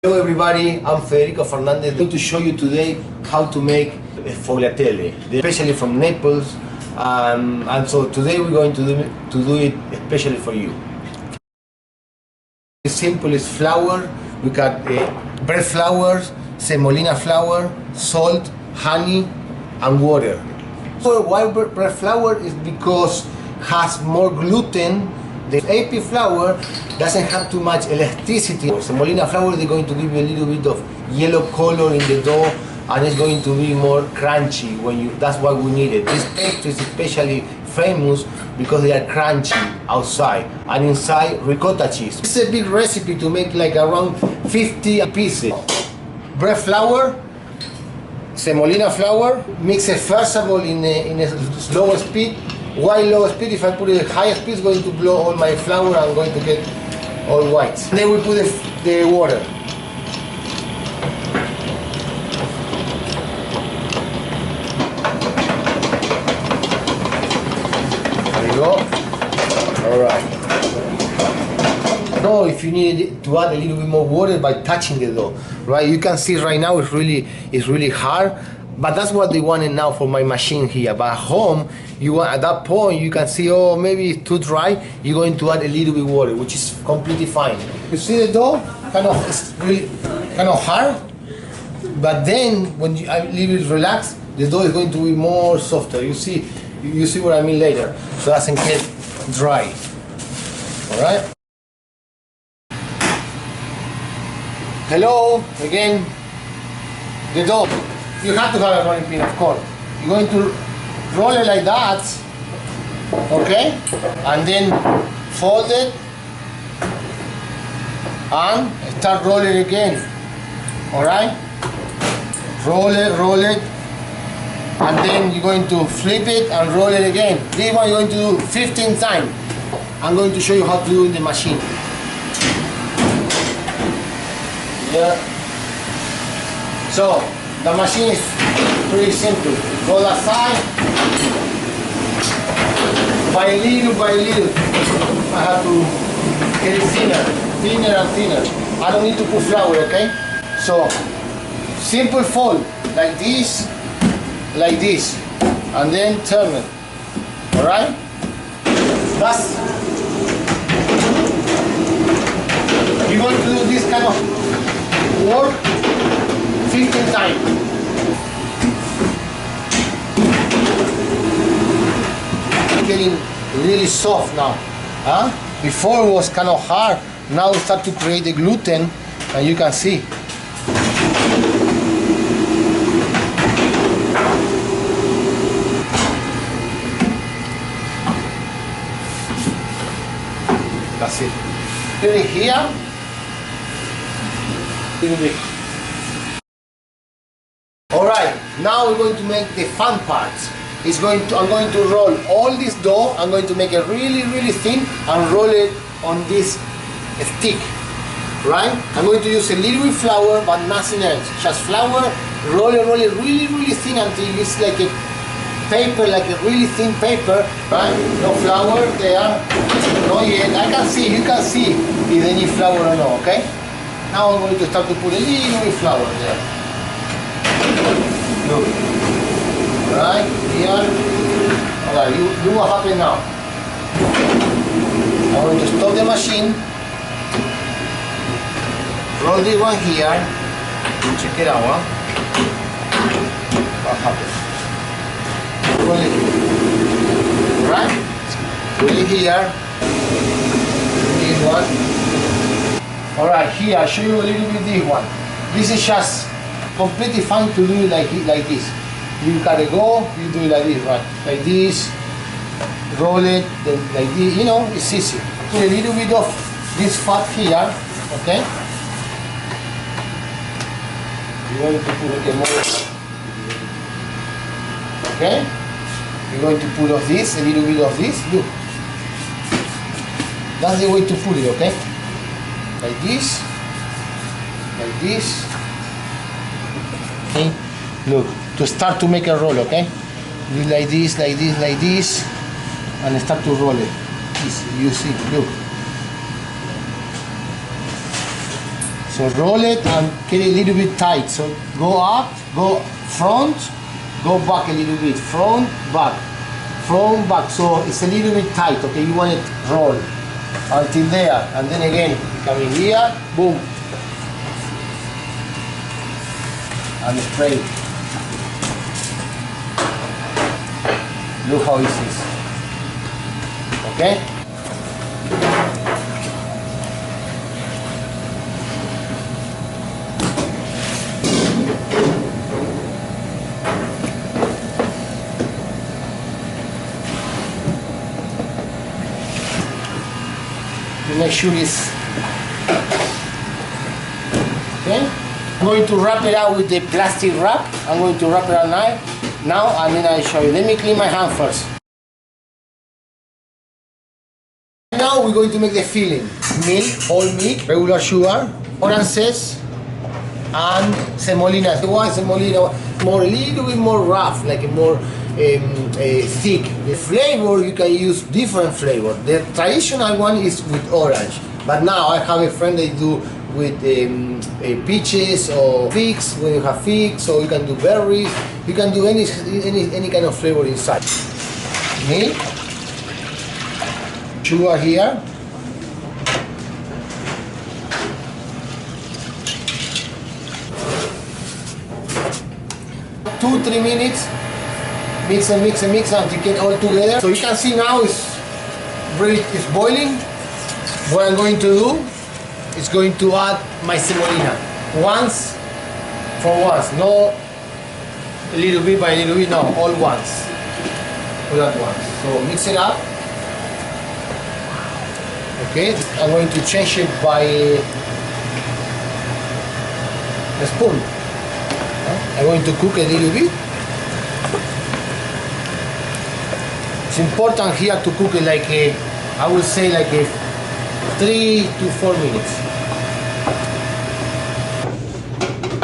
Hello everybody, I'm Federico Fernandez. I'm going to show you today how to make Sfogliatella, especially from Naples, and so today we're going to do it especially for you. It's simple, it's flour. We got bread flour, semolina flour, salt, honey, and water. So why bread flour is because it has more gluten. The AP flour doesn't have too much elasticity. Semolina flour, they're going to give you a little bit of yellow color in the dough, and it's going to be more crunchy that's why we need it. This pastry is especially famous because they are crunchy outside and inside ricotta cheese. It's a big recipe to make like around 50 pieces. Bread flour, semolina flour, mix it first of all in a slower speed. Why low speed? If I put it high speed, it's going to blow all my flour. I'm going to get all white. Then we put the water. There you go. All right. Now, if you need to add a little bit more water by touching the dough, right? You can see right now it's really hard. But that's what they wanted now for my machine here. But at home, at that point, you can see, oh, maybe it's too dry. You're going to add a little bit of water, which is completely fine. You see the dough? It's really kind of hard. But then, when I leave it relaxed, the dough is going to be more softer. You see what I mean later. So it doesn't get dry. All right? Hello, again. The dough. You have to have a rolling pin, of course. You're going to roll it like that, okay? And then fold it and start rolling again, all right? Roll it, and then you're going to flip it and roll it again. This one you're going to do 15 times. I'm going to show you how to do it in the machine. Yeah. So, the machine is pretty simple. Go that side. By little, I have to get it thinner and thinner. I don't need to put flour, okay? So, simple fold, like this, and then turn it. Alright? You're going to do this kind of work 15 times. It's getting really soft now. Before it was kind of hard. Now we start to create the gluten, and you can see. That's it. Put it here. Alright, now we're going to make the fun parts. I'm going to roll all this dough. I'm going to make it really thin and roll it on this stick. Right? I'm going to use a little bit flour, but nothing else. Just flour, roll it really thin until it's like a paper, like a really thin paper. Right? No flour there. Not yet. You can see if they need flour or not, okay? Now I'm going to start to put a little bit flour there. Look. Alright, here. Alright, look what happened now. I'm going to stop the machine. Roll this one here. Check it out, huh? What happened? Roll it here. Alright? Roll it here. This one. Alright, here I'll show you a little bit this one. This is just completely fine to do it like this. You gotta go, you do it like this, right? Like this, roll it, then like this, it's easy. Put a little bit of this fat here, okay? You're going to put more, okay? You're going to put of this, a little bit of this, look. That's the way to put it, okay? Like this, okay? Look, to start to make a roll, okay? Do like this, and start to roll it. You see, look. So roll it and get it a little bit tight. So go up, go front, go back a little bit, front, back. So it's a little bit tight, okay? You want it roll until there, and then again come in here, boom, and spray. Look how easy it is, okay? Make sure it's okay. I'm going to wrap it out with the plastic wrap. I'm going to wrap it out now, and then I'll show you. Let me clean my hand first. Now we're going to make the filling. Milk, whole milk, regular sugar, oranges, and semolina. Why semolina? More, a little bit more rough, like a more thick. The flavor, you can use different flavor. The traditional one is with orange, but now I have a friend that do with peaches or figs. When you have figs, so you can do berries. You can do any kind of flavor inside. Milk, sugar here, 2-3 minutes. Mix and mix and mix until you get all together. So you can see now it's boiling. What I'm going to do is going to add my semolina once for once, no a little bit by a little bit, no, all once, all at once. So mix it up. Okay, I'm going to change it by a spoon. I'm going to cook a little bit. It's important here to cook it like I would say like 3 to 4 minutes.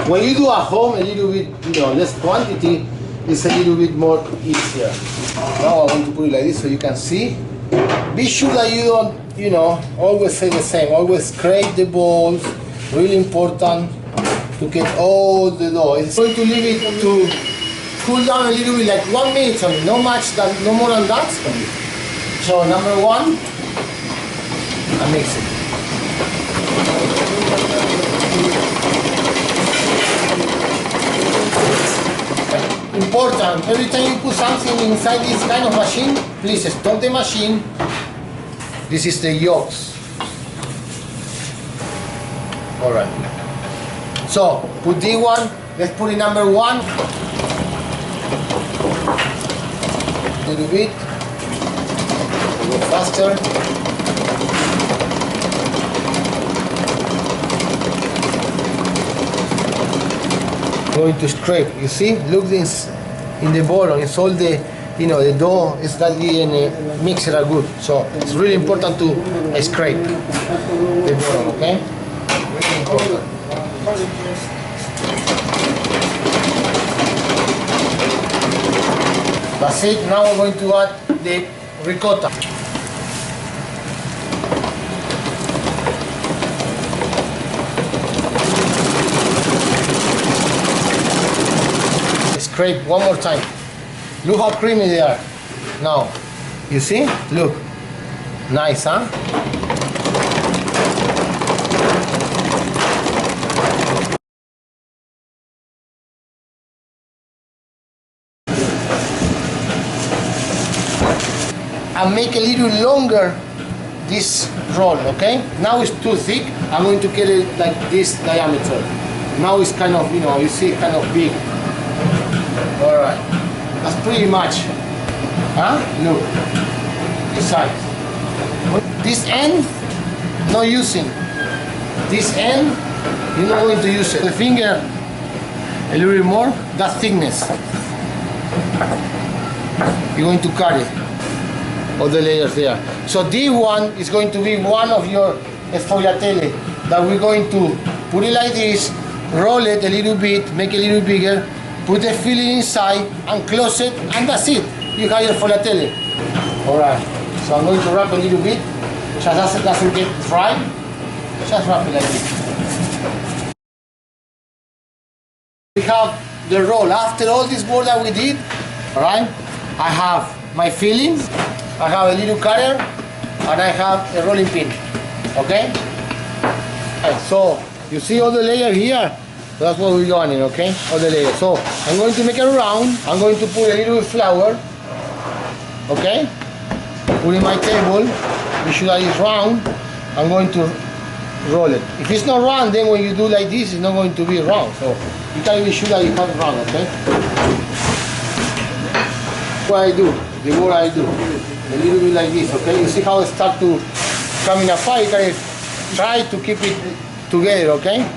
When you do at home, a little bit, less quantity, it's a little bit more easier. Now I'm going to put it like this so you can see. Be sure that you don't, always say the same. Always scrape the balls. Really important to get all the dough. It's going to leave it to cool down a little bit, like 1 minute only, no more than that. So number one, I mix it. Important, every time you put something inside this kind of machine, please stop the machine. This is the yolks. All right. So put this one, let's put it number one. A little bit, go faster. Going to scrape. You see, look this in the bottom. It's all the, the dough is that the mixer are good. So it's really important to scrape the bottom. Okay. Really important. That's it. Now we're going to add the ricotta. Scrape one more time. Look how creamy they are. Now, you see? Look. Nice, huh? And make a little longer this roll, okay? Now it's too thick. I'm going to get it like this diameter. Now it's kind of, you see, kind of big. All right, that's pretty much. Huh? Look, this side. This end, not using. This end, you're not going to use it. The finger, a little bit more, that thickness. You're going to carry all the layers there. So this one is going to be one of your sfogliatelle that we're going to put it like this, roll it a little bit, make it a little bigger, put the filling inside and close it, and that's it. You have your sfogliatelle. All right, so I'm going to wrap a little bit, just doesn't get dry. Just wrap it like this. We have the roll. After all this work that we did, all right, I have my filling, I have a little cutter, and I have a rolling pin, okay? So, you see all the layer here? That's what we're going in, okay? All the layers. So, I'm going to make it round. I'm going to put a little flour, okay? Put in my table. Be sure that it's round. I'm going to roll it. If it's not round, then when you do like this, it's not going to be round. So, you can be sure that you have it round, okay? What I do, the what I do, a little bit like this, okay? You see how it start to coming apart? You can try to keep it together, okay?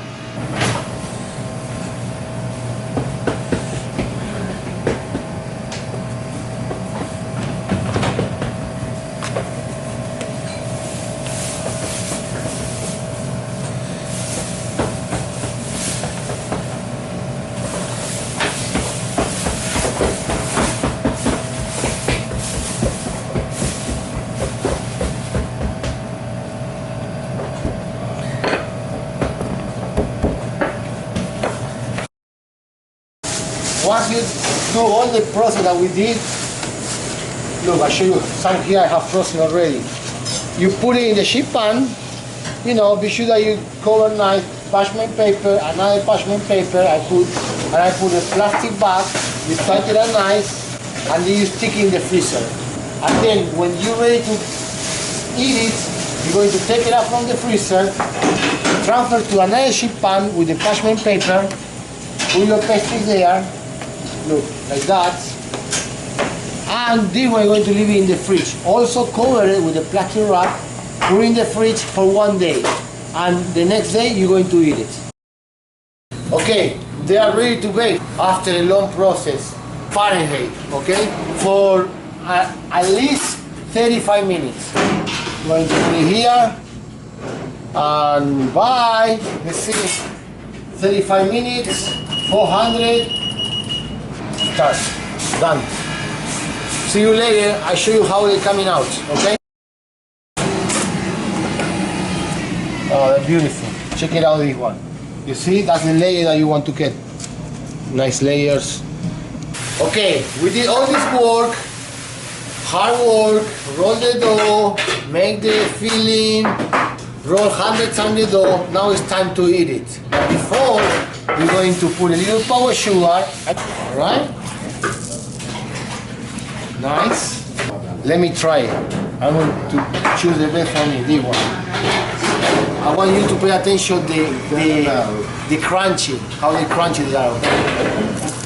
Once you do all the process that we did, look, I show you some here I have frozen already. You put it in the sheet pan, you know, be sure that you cover nice parchment paper, another parchment paper, I put a plastic bag, you tighten it nice, and then you stick it in the freezer. And then when you're ready to eat it, you're going to take it out from the freezer, transfer to another sheet pan with the parchment paper, put your pastry there, look, like that. And then we're going to leave it in the fridge. Also cover it with a plastic wrap, put it in the fridge for 1 day. And the next day you're going to eat it. Okay, they are ready to bake after a long process. Fahrenheit, okay? For at least 35 minutes. I'm going to put it here. And bye. Let's see. 35 minutes, 400. Start. Done. See you later. I show you how they're coming out. Okay? Oh, they're beautiful. Check it out, this one. You see, that's the layer that you want to get. Nice layers. Okay, we did all this work. Hard work. Roll the dough. Make the filling. Roll hundreds on the dough. Now it's time to eat it. But before, we're going to put a little powdered sugar. Alright? Nice. Let me try it. I'm going to choose the best for me, this one. I want you to pay attention the crunchy, how they crunchy they are. Okay?